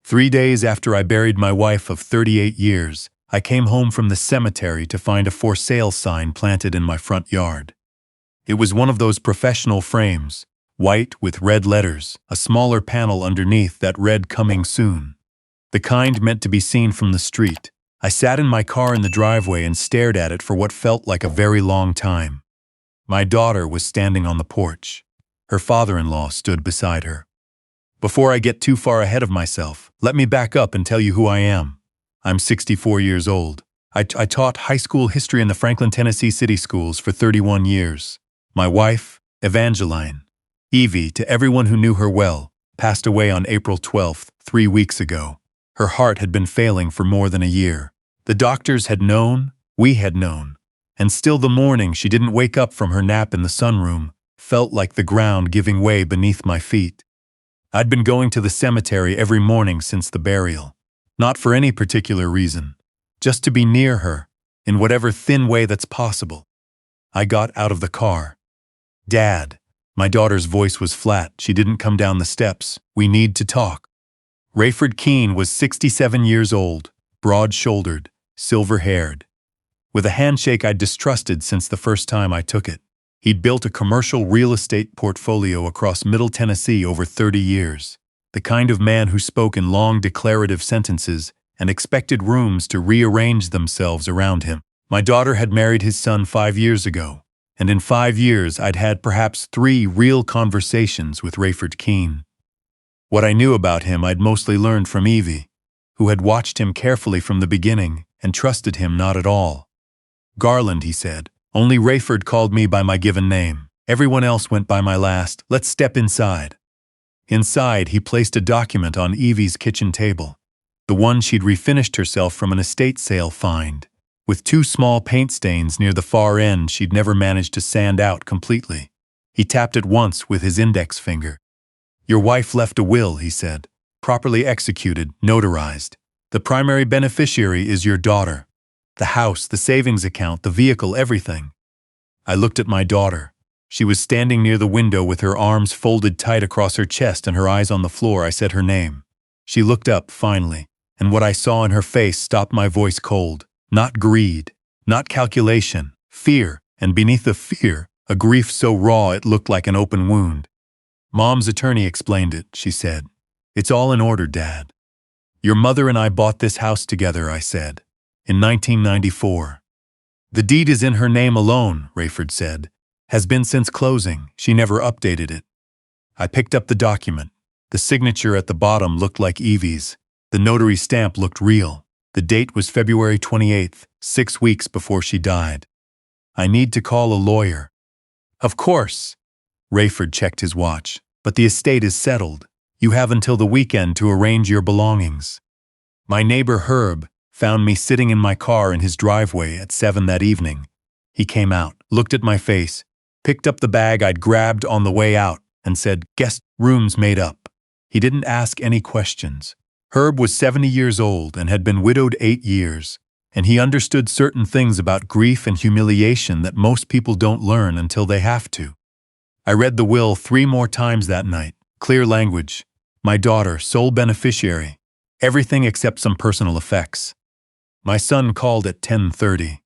3 days after I buried my wife of 38 years, I came home from the cemetery to find a for sale sign planted in my front yard. It was one of those professional frames, white with red letters, a smaller panel underneath that read "Coming Soon." The kind meant to be seen from the street. I sat in my car in the driveway and stared at it for what felt like a very long time. My daughter was standing on the porch. Her father-in-law stood beside her. Before I get too far ahead of myself, let me back up and tell you who I am. I'm 64 years old. I taught high school history in the Franklin, Tennessee city schools for 31 years. My wife, Evangeline, Evie, to everyone who knew her well, passed away on April 12th, 3 weeks ago. Her heart had been failing for more than a year. The doctors had known, we had known, and still the morning she didn't wake up from her nap in the sunroom felt like the ground giving way beneath my feet. I'd been going to the cemetery every morning since the burial, not for any particular reason, just to be near her, in whatever thin way that's possible. I got out of the car. "Dad," my daughter's voice was flat. She didn't come down the steps. "We need to talk." Rayford Keene was 67 years old, broad-shouldered, silver-haired. With a handshake I'd distrusted since the first time I took it. He'd built a commercial real estate portfolio across Middle Tennessee over 30 years, the kind of man who spoke in long declarative sentences and expected rooms to rearrange themselves around him. My daughter had married his son 5 years ago, and in 5 years I'd had perhaps 3 real conversations with Rayford Keene. What I knew about him I'd mostly learned from Evie, who had watched him carefully from the beginning and trusted him not at all. "Garland," he said. "Only Rayford called me by my given name. Everyone else went by my last. Let's step inside." Inside, he placed a document on Evie's kitchen table, the one she'd refinished herself from an estate sale find, with 2 small paint stains near the far end she'd never managed to sand out completely. He tapped it once with his index finger. "Your wife left a will," he said, "properly executed, notarized. The primary beneficiary is your daughter. The house, the savings account, the vehicle, everything." I looked at my daughter. She was standing near the window with her arms folded tight across her chest and her eyes on the floor. I said her name. She looked up, finally, and what I saw in her face stopped my voice cold. Not greed, not calculation, fear, and beneath the fear, a grief so raw it looked like an open wound. "Mom's attorney explained it," she said. "It's all in order, Dad." "Your mother and I bought this house together," I said. "In 1994. The deed is in her name alone," Rayford said. "Has been since closing. She never updated it." I picked up the document. The signature at the bottom looked like Evie's. The notary stamp looked real. The date was February 28th, 6 weeks before she died. "I need to call a lawyer." "Of course." Rayford checked his watch. "But the estate is settled. You have until the weekend to arrange your belongings." My neighbor Herb found me sitting in my car in his driveway at 7 that evening. He came out, looked at my face, picked up the bag I'd grabbed on the way out, and said, "Guest room's made up." He didn't ask any questions. Herb was 70 years old and had been widowed 8 years, and he understood certain things about grief and humiliation that most people don't learn until they have to. I read the will 3 more times that night. Clear language. My daughter, sole beneficiary. Everything except some personal effects. My son called at 10:30.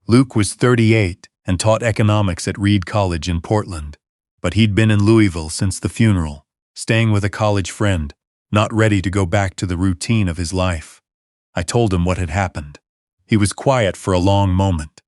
Luke was 38 and taught economics at Reed College in Portland, but he'd been in Louisville since the funeral, staying with a college friend, not ready to go back to the routine of his life. I told him what had happened. He was quiet for a long moment.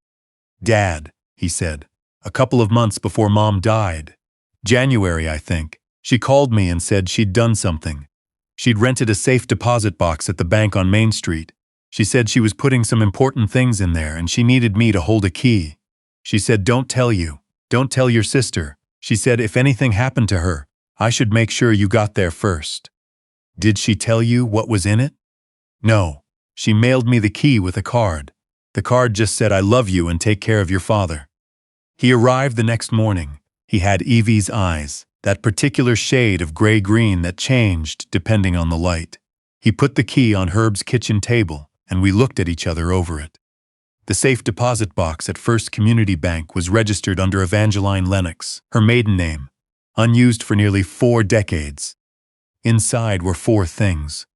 "Dad," he said, "a couple of months before Mom died, January, I think, she called me and said she'd done something. She'd rented a safe deposit box at the bank on Main Street. She said she was putting some important things in there and she needed me to hold a key. She said, 'Don't tell you. Don't tell your sister.' She said if anything happened to her, I should make sure you got there first." "Did she tell you what was in it?" "No. She mailed me the key with a card. The card just said, 'I love you and take care of your father.'" He arrived the next morning. He had Evie's eyes, that particular shade of gray-green that changed depending on the light. He put the key on Herb's kitchen table, and we looked at each other over it. The safe deposit box at First Community Bank was registered under Evangeline Lennox, her maiden name, unused for nearly 4 decades. Inside were 4 things.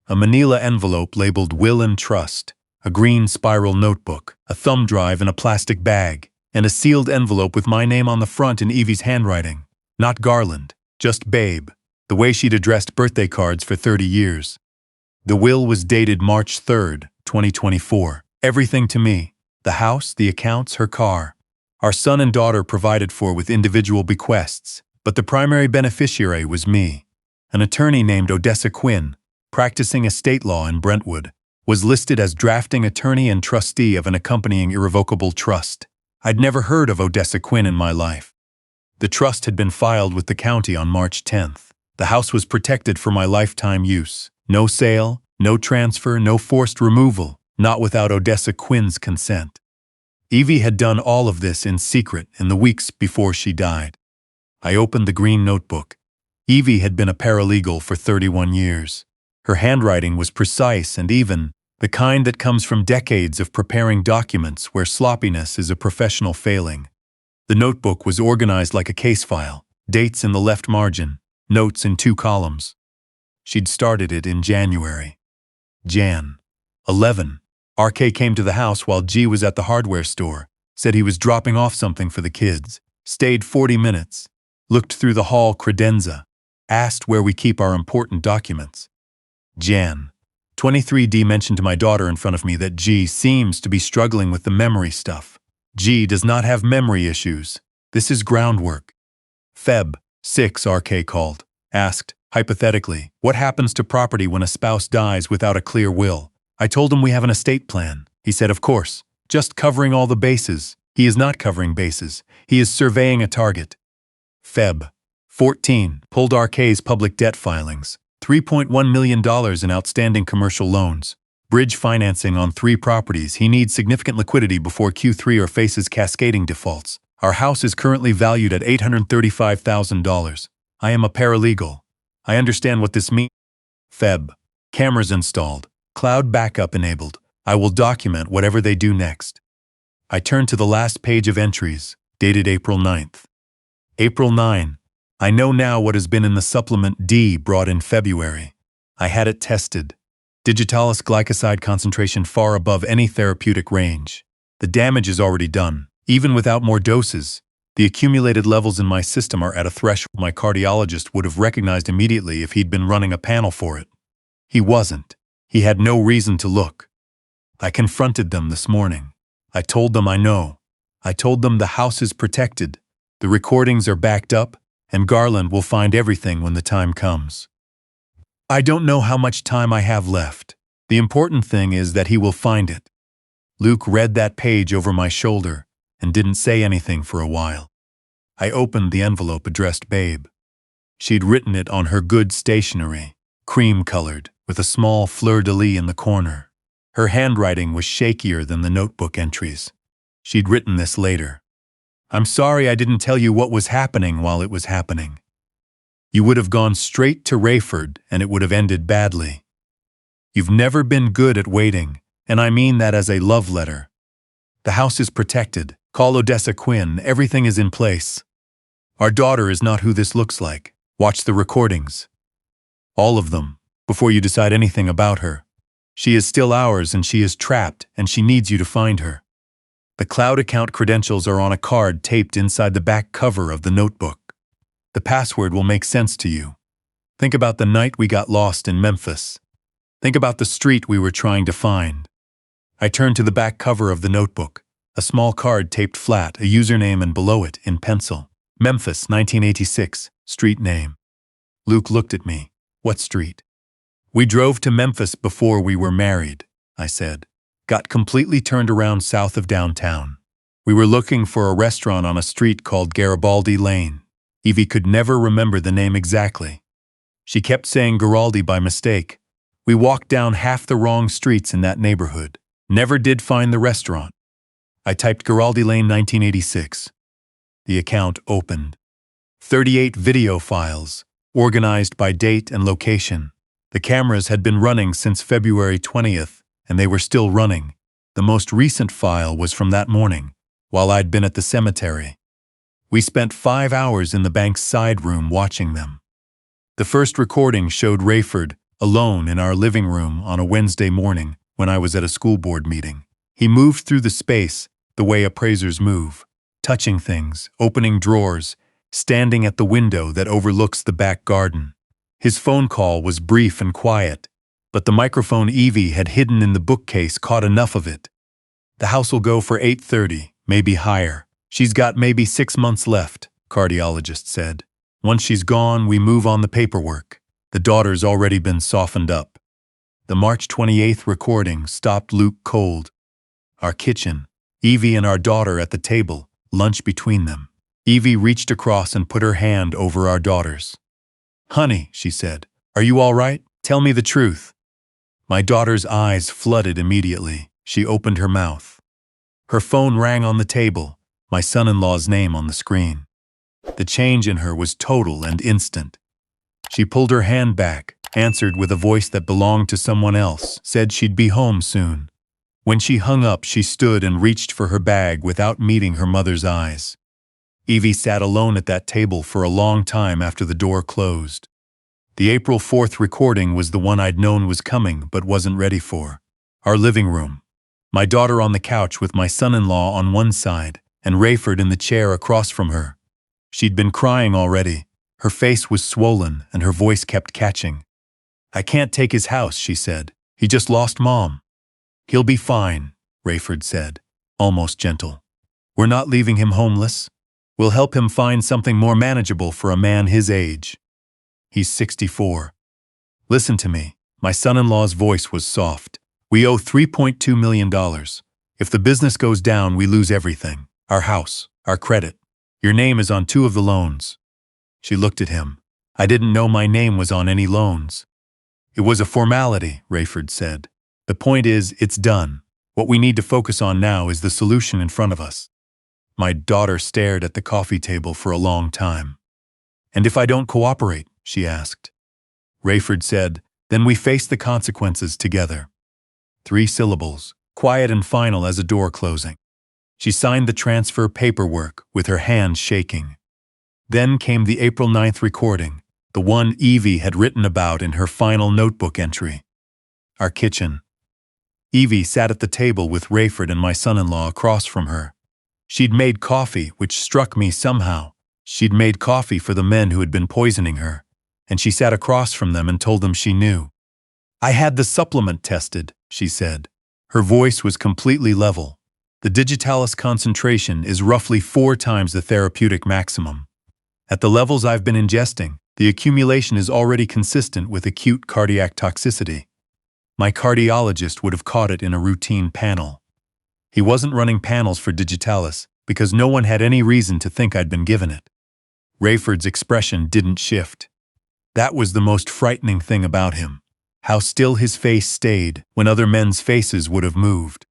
A manila envelope labeled Will and Trust, a green spiral notebook, a thumb drive in a plastic bag, and a sealed envelope with my name on the front in Evie's handwriting. Not Garland, just Babe, the way she'd addressed birthday cards for 30 years. The will was dated March 3rd, 2024. Everything to me: the house, the accounts, her car. Our son and daughter provided for with individual bequests, but the primary beneficiary was me. An attorney named Odessa Quinn, practicing estate law in Brentwood, was listed as drafting attorney and trustee of an accompanying irrevocable trust. I'd never heard of Odessa Quinn in my life. The trust had been filed with the county on March 10th. The house was protected for my lifetime use. No sale, no transfer, no forced removal, not without Odessa Quinn's consent. Evie had done all of this in secret in the weeks before she died. I opened the green notebook. Evie had been a paralegal for 31 years. Her handwriting was precise and even, the kind that comes from decades of preparing documents where sloppiness is a professional failing. The notebook was organized like a case file, dates in the left margin, notes in 2 columns. She'd started it in January. Jan. 11. RK came to the house while G was at the hardware store, said he was dropping off something for the kids, stayed 40 minutes, looked through the hall credenza, asked where we keep our important documents. Jan. 23D mentioned to my daughter in front of me that G seems to be struggling with the memory stuff. G does not have memory issues. This is groundwork. Feb. 6. RK called, asked, hypothetically, what happens to property when a spouse dies without a clear will? I told him we have an estate plan. He said, of course, just covering all the bases. He is not covering bases. He is surveying a target. Feb. 14. Pulled RK's public debt filings. $3.1 million in outstanding commercial loans. Bridge financing on 3 properties. He needs significant liquidity before Q3 or faces cascading defaults. Our house is currently valued at $835,000. I am a paralegal. I understand what this means. Feb. Cameras installed. Cloud backup enabled. I will document whatever they do next. I turned to the last page of entries, dated April 9th. April 9. I know now what has been in the supplement D brought in February. I had it tested. Digitalis glycoside concentration far above any therapeutic range. The damage is already done. Even without more doses, the accumulated levels in my system are at a threshold my cardiologist would have recognized immediately if he'd been running a panel for it. He wasn't. He had no reason to look. I confronted them this morning. I told them I know. I told them the house is protected, the recordings are backed up, and Garland will find everything when the time comes. I don't know how much time I have left. The important thing is that he will find it. Luke read that page over my shoulder and didn't say anything for a while. I opened the envelope addressed Babe. She'd written it on her good stationery, cream-colored, with a small fleur-de-lis in the corner. Her handwriting was shakier than the notebook entries. She'd written this later. I'm sorry I didn't tell you what was happening while it was happening. You would have gone straight to Rayford and it would have ended badly. You've never been good at waiting, and I mean that as a love letter. The house is protected. Call Odessa Quinn. Everything is in place. Our daughter is not who this looks like. Watch the recordings. All of them, before you decide anything about her. She is still ours and she is trapped and she needs you to find her. The cloud account credentials are on a card taped inside the back cover of the notebook. The password will make sense to you. Think about the night we got lost in Memphis. Think about the street we were trying to find. I turned to the back cover of the notebook, a small card taped flat, a username and below it, in pencil. Memphis, 1986, street name. Luke looked at me. What street? We drove to Memphis before we were married, I said. Got completely turned around south of downtown. We were looking for a restaurant on a street called Garibaldi Lane. Evie could never remember the name exactly. She kept saying Giraldi by mistake. We walked down half the wrong streets in that neighborhood. Never did find the restaurant. I typed Giraldi Lane 1986. The account opened. 38 video files, organized by date and location. The cameras had been running since February 20th, and they were still running. The most recent file was from that morning, while I'd been at the cemetery. We spent 5 hours in the bank's side room watching them. The first recording showed Rayford, alone in our living room on a Wednesday morning when I was at a school board meeting. He moved through the space the way appraisers move, touching things, opening drawers, standing at the window that overlooks the back garden. His phone call was brief and quiet, but the microphone Evie had hidden in the bookcase caught enough of it. The house will go for $830, maybe higher. She's got maybe 6 months left, cardiologist said. Once she's gone, we move on the paperwork. The daughter's already been softened up. The March 28th recording stopped Luke cold. Our kitchen, Evie and our daughter at the table, lunch between them. Evie reached across and put her hand over our daughter's. Honey, she said, are you all right? Tell me the truth. My daughter's eyes flooded immediately. She opened her mouth. Her phone rang on the table, my son-in-law's name on the screen. The change in her was total and instant. She pulled her hand back, answered with a voice that belonged to someone else, said she'd be home soon. When she hung up, she stood and reached for her bag without meeting her mother's eyes. Evie sat alone at that table for a long time after the door closed. The April 4th recording was the one I'd known was coming but wasn't ready for. Our living room. My daughter on the couch with my son-in-law on one side, and Rayford in the chair across from her. She'd been crying already. Her face was swollen and her voice kept catching. I can't take his house, she said. He just lost Mom. He'll be fine, Rayford said, almost gentle. We're not leaving him homeless. We'll help him find something more manageable for a man his age. He's 64. Listen to me. My son-in-law's voice was soft. We owe $3.2 million. If the business goes down, we lose everything. Our house, our credit. Your name is on 2 of the loans. She looked at him. I didn't know my name was on any loans. It was a formality, Rayford said. The point is, it's done. What we need to focus on now is the solution in front of us. My daughter stared at the coffee table for a long time. And if I don't cooperate? She asked. Rayford said, then we face the consequences together. 3 syllables, quiet and final as a door closing. She signed the transfer paperwork with her hands shaking. Then came the April 9th recording, the one Evie had written about in her final notebook entry. Our kitchen. Evie sat at the table with Rayford and my son-in-law across from her. She'd made coffee, which struck me somehow. She'd made coffee for the men who had been poisoning her, and she sat across from them and told them she knew. I had the supplement tested, she said. Her voice was completely level. The digitalis concentration is roughly 4 times the therapeutic maximum. At the levels I've been ingesting, the accumulation is already consistent with acute cardiac toxicity. My cardiologist would have caught it in a routine panel. He wasn't running panels for digitalis because no one had any reason to think I'd been given it. Rayford's expression didn't shift. That was the most frightening thing about him. How still his face stayed when other men's faces would have moved.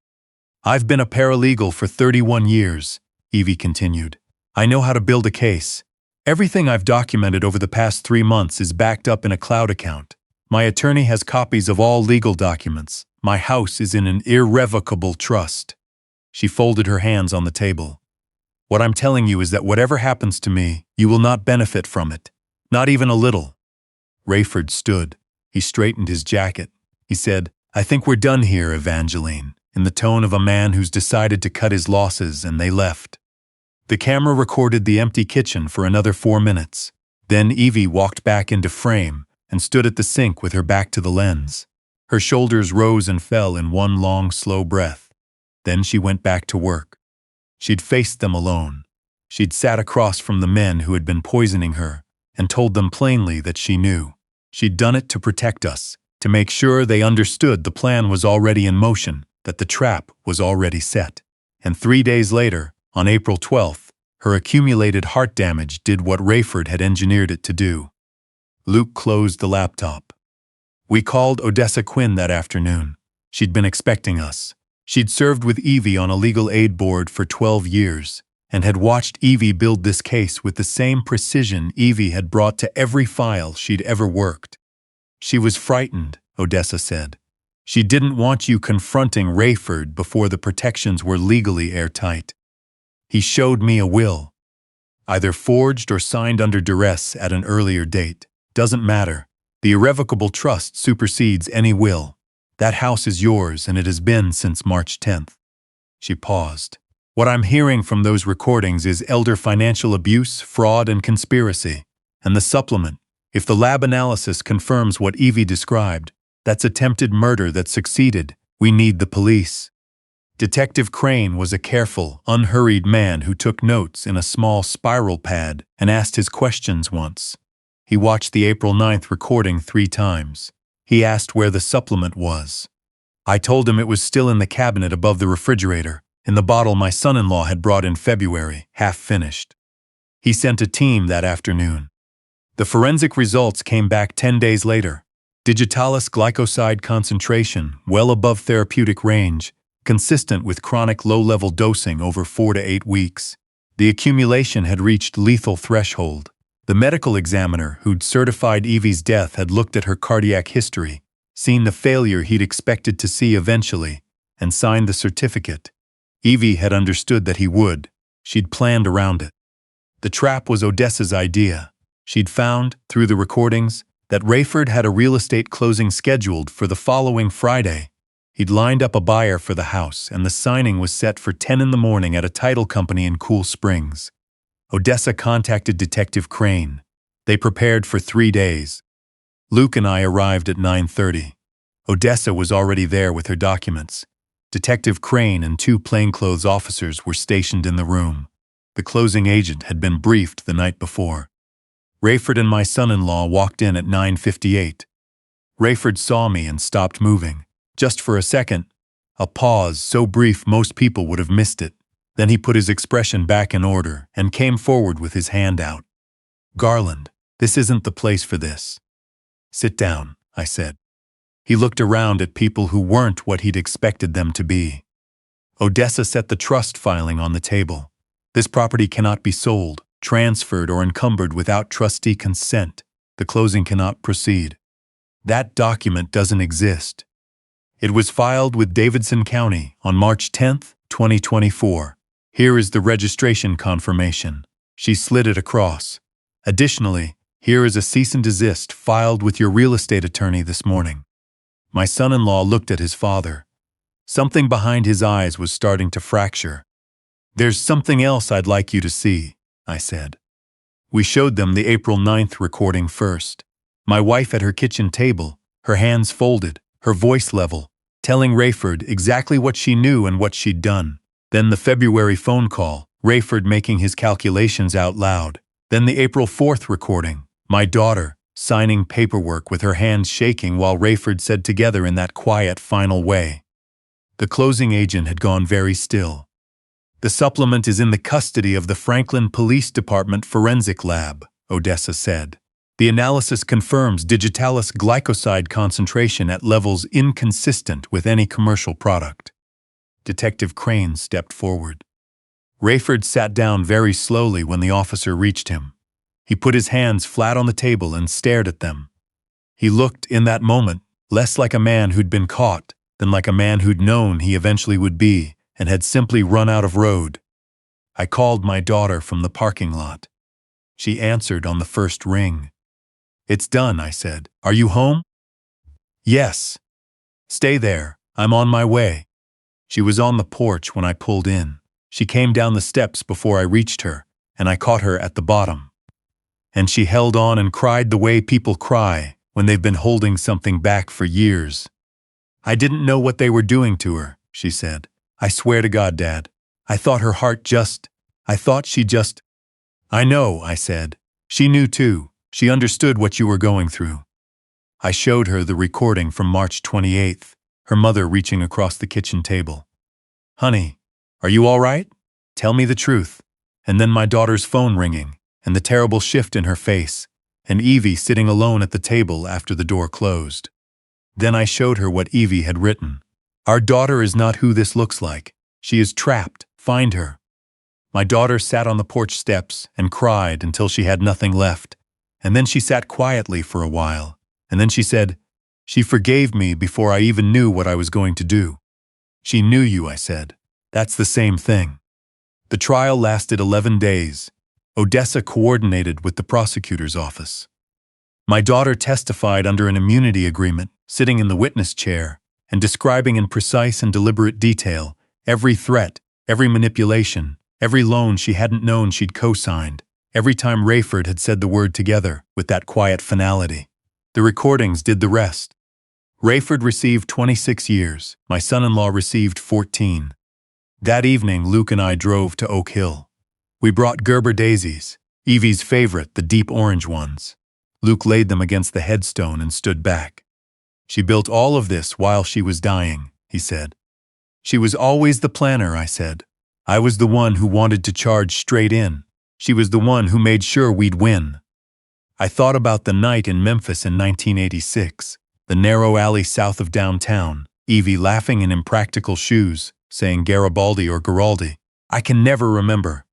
I've been a paralegal for 31 years, Evie continued. I know how to build a case. Everything I've documented over the past 3 months is backed up in a cloud account. My attorney has copies of all legal documents. My house is in an irrevocable trust. She folded her hands on the table. What I'm telling you is that whatever happens to me, you will not benefit from it. Not even a little. Rayford stood. He straightened his jacket. He said, I think we're done here, Evangeline, in the tone of a man who's decided to cut his losses, and they left. The camera recorded the empty kitchen for another 4 minutes. Then Evie walked back into frame and stood at the sink with her back to the lens. Her shoulders rose and fell in one long, slow breath. Then she went back to work. She'd faced them alone. She'd sat across from the men who had been poisoning her and told them plainly that she knew. She'd done it to protect us, to make sure they understood the plan was already in motion, that the trap was already set. And 3 days later, on April 12th, her accumulated heart damage did what Rayford had engineered it to do. Luke closed the laptop. We called Odessa Quinn that afternoon. She'd been expecting us. She'd served with Evie on a legal aid board for 12 years and had watched Evie build this case with the same precision Evie had brought to every file she'd ever worked. She was frightened, Odessa said. She didn't want you confronting Rayford before the protections were legally airtight. He showed me a will, either forged or signed under duress at an earlier date. Doesn't matter. The irrevocable trust supersedes any will. That house is yours, and it has been since March 10th. She paused. What I'm hearing from those recordings is elder financial abuse, fraud, and conspiracy. And the supplement, if the lab analysis confirms what Evie described, that's attempted murder that succeeded. We need the police. Detective Crane was a careful, unhurried man who took notes in a small spiral pad and asked his questions once. He watched the April 9th recording 3 times. He asked where the supplement was. I told him it was still in the cabinet above the refrigerator, in the bottle my son-in-law had brought in February, half finished. He sent a team that afternoon. The forensic results came back 10 days later. Digitalis glycoside concentration well above therapeutic range, consistent with chronic low-level dosing over 4 to 8 weeks. The accumulation had reached lethal threshold. The medical examiner who'd certified Evie's death had looked at her cardiac history, seen the failure he'd expected to see eventually, and signed the certificate. Evie had understood that he would. She'd planned around it. The trap was Odessa's idea. She'd found, through the recordings, that Rayford had a real estate closing scheduled for the following Friday. He'd lined up a buyer for the house, and the signing was set for 10 in the morning at a title company in Cool Springs. Odessa contacted Detective Crane. They prepared for 3 days. Luke and I arrived at 9:30. Odessa was already there with her documents. Detective Crane and 2 plainclothes officers were stationed in the room. The closing agent had been briefed the night before. Rayford and my son-in-law walked in at 9:58. Rayford saw me and stopped moving. Just for a second, a pause so brief most people would have missed it. Then he put his expression back in order and came forward with his hand out. "Garland, this isn't the place for this." "Sit down," I said. He looked around at people who weren't what he'd expected them to be. Odessa set the trust filing on the table. "This property cannot be sold, transferred, or encumbered without trustee consent. The closing cannot proceed. That document doesn't exist. It was filed with Davidson County on March 10th, 2024. Here is the registration confirmation." She slid it across. "Additionally, here is a cease and desist filed with your real estate attorney this morning." My son-in-law looked at his father. Something behind his eyes was starting to fracture. "There's something else I'd like you to see," I said. We showed them the April 9th recording first. My wife at her kitchen table, her hands folded, her voice level, telling Rayford exactly what she knew and what she'd done. Then the February phone call, Rayford making his calculations out loud. Then the April 4th recording, my daughter, signing paperwork with her hands shaking while Rayford said together in that quiet, final way. The closing agent had gone very still. "The supplement is in the custody of the Franklin Police Department Forensic Lab," Odessa said. "The analysis confirms digitalis glycoside concentration at levels inconsistent with any commercial product." Detective Crane stepped forward. Rayford sat down very slowly when the officer reached him. He put his hands flat on the table and stared at them. He looked, in that moment, less like a man who'd been caught than like a man who'd known he eventually would be and had simply run out of road. I called my daughter from the parking lot. She answered on the first ring. "It's done," I said. "Are you home?" "Yes." "Stay there. I'm on my way." She was on the porch when I pulled in. She came down the steps before I reached her, and I caught her at the bottom. And she held on and cried the way people cry when they've been holding something back for years. "I didn't know what they were doing to her," she said. "I swear to God, Dad. I thought her heart I thought she just—" "I know," I said. "She knew too. She understood what you were going through." I showed her the recording from March 28th, her mother reaching across the kitchen table. "Honey, are you all right? Tell me the truth." And then my daughter's phone ringing, and the terrible shift in her face, and Evie sitting alone at the table after the door closed. Then I showed her what Evie had written. "Our daughter is not who this looks like. She is trapped. Find her." My daughter sat on the porch steps and cried until she had nothing left, and then she sat quietly for a while, and then she said, "She forgave me before I even knew what I was going to do." "She knew you," I said. "That's the same thing." The trial lasted 11 days. Odessa coordinated with the prosecutor's office. My daughter testified under an immunity agreement, sitting in the witness chair, and describing in precise and deliberate detail every threat, every manipulation, every loan she hadn't known she'd co-signed, every time Rayford had said the word together with that quiet finality. The recordings did the rest. Rayford received 26 years. My son-in-law received 14. That evening, Luke and I drove to Oak Hill. We brought Gerber daisies, Evie's favorite, the deep orange ones. Luke laid them against the headstone and stood back. "She built all of this while she was dying," he said. "She was always the planner," I said. "I was the one who wanted to charge straight in. She was the one who made sure we'd win." I thought about the night in Memphis in 1986, the narrow alley south of downtown, Evie laughing in impractical shoes, saying Garibaldi or Giraldi. I can never remember.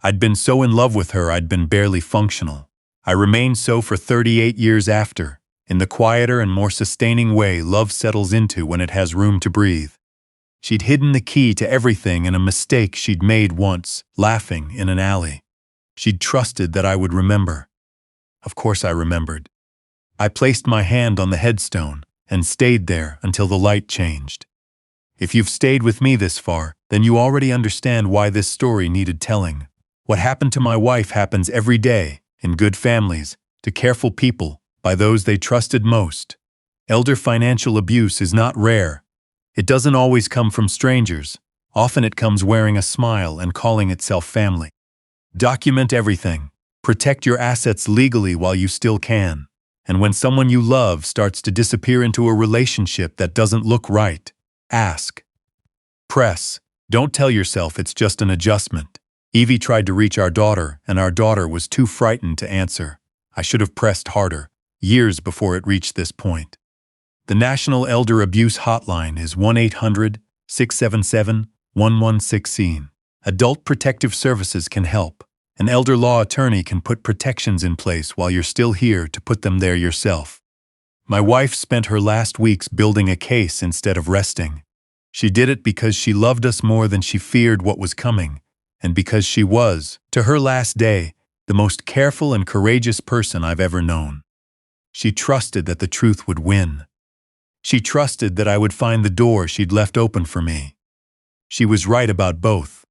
I'd been so in love with her I'd been barely functional. I remained so for 38 years after, in the quieter and more sustaining way love settles into when it has room to breathe. She'd hidden the key to everything in a mistake she'd made once, laughing in an alley. She'd trusted that I would remember. Of course I remembered. I placed my hand on the headstone and stayed there until the light changed. If you've stayed with me this far, then you already understand why this story needed telling. What happened to my wife happens every day, in good families, to careful people, by those they trusted most. Elder financial abuse is not rare. It doesn't always come from strangers. Often it comes wearing a smile and calling itself family. Document everything. Protect your assets legally while you still can. And when someone you love starts to disappear into a relationship that doesn't look right, ask. Press. Don't tell yourself it's just an adjustment. Evie tried to reach our daughter, and our daughter was too frightened to answer. I should have pressed harder, years before it reached this point. The National Elder Abuse Hotline is 1-800-677-1116. Adult Protective Services can help. An elder law attorney can put protections in place while you're still here to put them there yourself. My wife spent her last weeks building a case instead of resting. She did it because she loved us more than she feared what was coming, and because she was, to her last day, the most careful and courageous person I've ever known. She trusted that the truth would win. She trusted that I would find the door she'd left open for me. She was right about both.